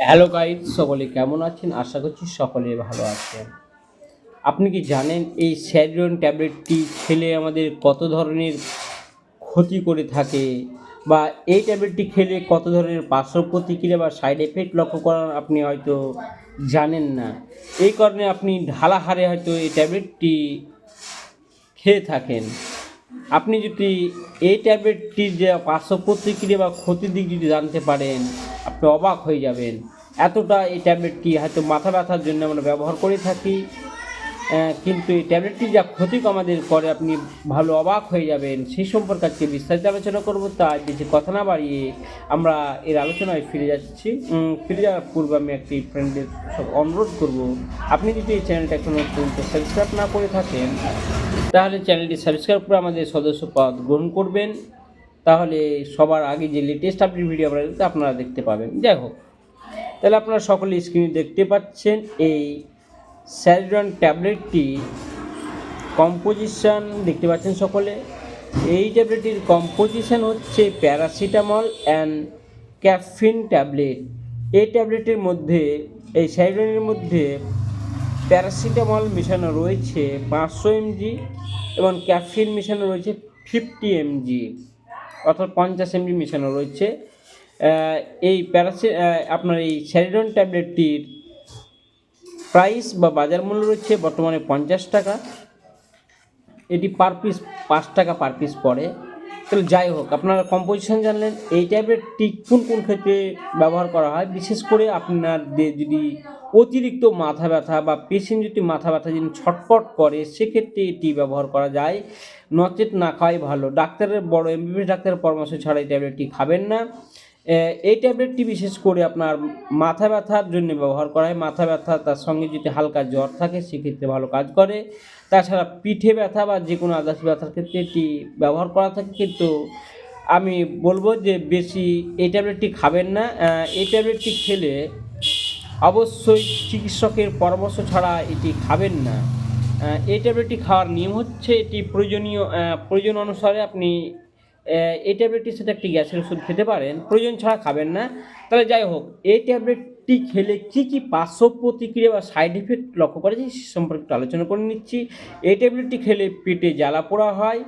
Hello guide, সকলে কেমন আছেন? আশা করছি সকলে ভালো আছেন। আপনি কি জানেন এই স্যারিডন ট্যাবলেটটি খেলে আমাদের কত ধরনের ক্ষতি করে থাকে, বা এই ট্যাবলেটটি খেলে কত ধরনের পার্শ্ব প্রতিক্রিয়া বা সাইড এফেক্ট লক্ষ্য করার আপনি হয়তো জানেন না। এই কারণে আপনি ঢালাহারে হয়তো এই ট্যাবলেটটি খেয়ে থাকেন। আপনি যদি এই ট্যাবলেটটির যে পার্শ্ব প্রতিক্রিয়া বা ক্ষতির দিক যদি জানতে পারেন, আপনি অবাক হয়ে যাবেন। এতটা এই ট্যাবলেটটি হয়তো মাথা ব্যথার জন্য আমরা ব্যবহার করে থাকি, কিন্তু এই ট্যাবলেটটি যা ক্ষতি আমাদের করে আপনি ভালো অবাক হয়ে যাবেন। সেই সম্পর্কে আজকে বিস্তারিত আলোচনা করব। তাই বেশি কথা না বাড়িয়ে আমরা এর আলোচনায় ফিরে যাচ্ছি। ফিরে যাওয়ার পূর্বে আমি একটি ফ্রেন্ডের সব অনুরোধ করব, আপনি যদি এই চ্যানেলটা এখনো পর্যন্ত সাবস্ক্রাইব না করে থাকেন তাহলে চ্যানেলটি সাবস্ক্রাইব করে আমাদের সদস্যপদ গ্রহণ করবেন। তাহলে সবার আগে যে লেটেস্ট আপডেট ভিডিও আপনারা দেখতে পাবেন। যাই হোক, তাহলে আপনারা সকলে স্ক্রিনে দেখতে পাচ্ছেন এই স্যারিডন ট্যাবলেটটি কম্পোজিশন দেখতে পাচ্ছেন সকলে। এই ট্যাবলেটটির কম্পোজিশন হচ্ছে প্যারাসিটামল অ্যান্ড ক্যাফিন ট্যাবলেট। এই ট্যাবলেটের মধ্যে, এই স্যারিডনের মধ্যে প্যারাসিটামল মেশানো রয়েছে 500 mg এবং ক্যাফিন মেশানো রয়েছে 50 mg, অর্থাৎ 50 mg মেশানো রয়েছে। এই আপনার এই স্যারিডন ট্যাবলেটটির প্রাইস বা বাজার মূল্য রয়েছে বর্তমানে 50 টাকা। এটি পার পিস 5 টাকা পার পিস পড়ে। তাহলে যাই হোক, আপনারা কম্পোজিশন জানলেন। এই ট্যাবলেটটি কোন কোন ক্ষেত্রে ব্যবহার করা হয়, বিশেষ করে আপনাদের যদি অতিরিক্ত মাথা ব্যথা বা পেশেন্ট যদি মাথা ব্যথা যদি ছটপট করে, সেক্ষেত্রে এটি ব্যবহার করা যায়, নচেত না খাওয়াই ভালো। ডাক্তারের বড় এমবিবিএস ডাক্তারের পরামর্শ ছাড়া এই ট্যাবলেটটি খাবেন না। এই ট্যাবলেটটি বিশেষ করে আপনার মাথা ব্যথার জন্য ব্যবহার করা হয়। মাথা ব্যথা, তার সঙ্গে যদি হালকা জ্বর থাকে সেক্ষেত্রে ভালো কাজ করে। তাছাড়া পিঠে ব্যথা বা যে কোনো আদার্স ব্যথার ক্ষেত্রে এটি ব্যবহার করা থাকে, কিন্তু আমি বলবো যে বেশি এই ট্যাবলেটটি খাবেন না। এই ট্যাবলেটটি খেলে অবশ্যই চিকিৎসকের পরামর্শ ছাড়া এটি খাবেন না। এই ট্যাবলেটটি খাওয়ার নিয়ম হচ্ছে, এটি প্রয়োজন অনুসারে আপনি এই ট্যাবলেটটির সাথে একটি গ্যাসের ওষুধ খেতে পারেন, প্রয়োজন ছাড়া খাবেন না। তাহলে যাই হোক, এই ট্যাবলেটটি খেলে কী কী পার্শ্ব প্রতিক্রিয়া বা সাইড এফেক্ট লক্ষ্য করা যায় সে সম্পর্কে একটু আলোচনা করে নিচ্ছি। এই ট্যাবলেটটি খেলে পেটে জ্বালা পোড়া হয়,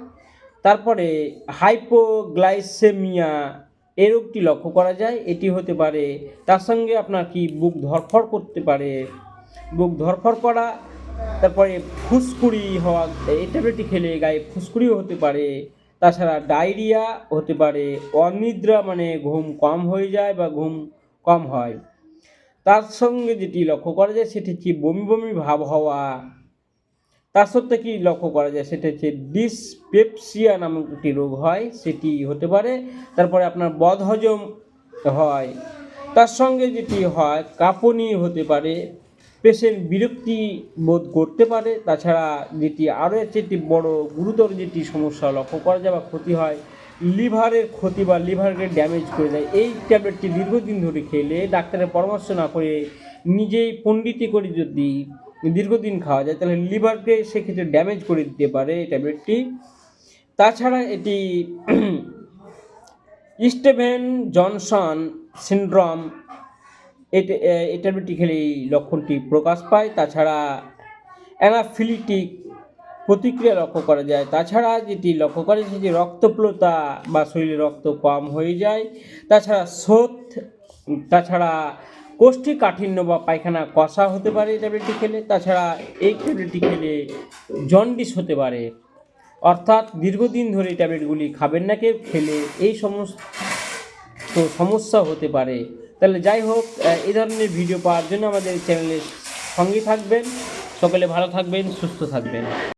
তারপরে হাইপোগ্লাইসেমিয়া এই রোগটি লক্ষ্য করা যায়, এটি হতে পারে। তার সঙ্গে আপনার কি বুক ধড়ফড় করতে পারে, বুক ধড়ফড় করা, তারপরে ফুসকুড়ি হওয়া, এই ট্যাবলেটটি খেলে গায়ে ফুসকুড়িও হতে পারে। তাছাড়া ডায়রিয়া হতে পারে, অনিদ্রা মানে ঘুম কম হয়ে যায় বা ঘুম কম হয়। তার সঙ্গে যেটি লক্ষ্য করা যায় সেটি হচ্ছে বমি বমি ভাব হওয়া। তার সত্ত্বে কি লক্ষ্য করা যায় সেটা হচ্ছে ডিসপেপসিয়া নামক একটি রোগ হয়, সেটি হতে পারে। তারপরে আপনার বদহজম হয়, তার সঙ্গে যেটি হয় কাঁপুনি হতে পারে, পেশেন্ট বিরক্তি বোধ করতে পারে। তাছাড়া যেটি আরও একটি বড় গুরুতর যেটি সমস্যা লক্ষ্য করা যায় বা ক্ষতি হয়, লিভারের ক্ষতি বা লিভারকে ড্যামেজ করে দেয়। এই ট্যাবলেটটি দীর্ঘদিন ধরে খেলে ডাক্তারের পরামর্শ না করে নিজেই পণ্ডিতি করে যদি দীর্ঘদিন খাওয়া যায় তাহলে লিভারকে সেক্ষেত্রে ড্যামেজ করে দিতে পারে এই ট্যাবলেটটি। তাছাড়া এটি স্টিভেন জনসন সিনড্রোম, এই ট্যাবলেটটি খেলে এই লক্ষণটি প্রকাশ পায়। তাছাড়া অ্যানাফিলিটিক প্রতিক্রিয়া লক্ষ্য করা যায়। তাছাড়া যেটি লক্ষ্য করা যায় যে রক্তপ্লতা বা শরীরে রক্ত কম হয়ে যায়। তাছাড়া শোথ, তাছাড়া কোষ্ঠীকাঠিন্য বা পায়খানা কষা হতে পারে এই ট্যাবলেটটি খেলে। তাছাড়া এই ট্যাবলেটটি খেলে জন্ডিস হতে পারে। অর্থাৎ দীর্ঘদিন ধরে এই ট্যাবলেটগুলি খাবেন না কেউ, খেলে এই সমস্ত সমস্যা হতে পারে। তাহলে যাই হোক, এই ধরনের ভিডিও পাওয়ার জন্য আমাদের চ্যানেলের সঙ্গে থাকবেন। সকলে ভালো থাকবেন, সুস্থ থাকবেন।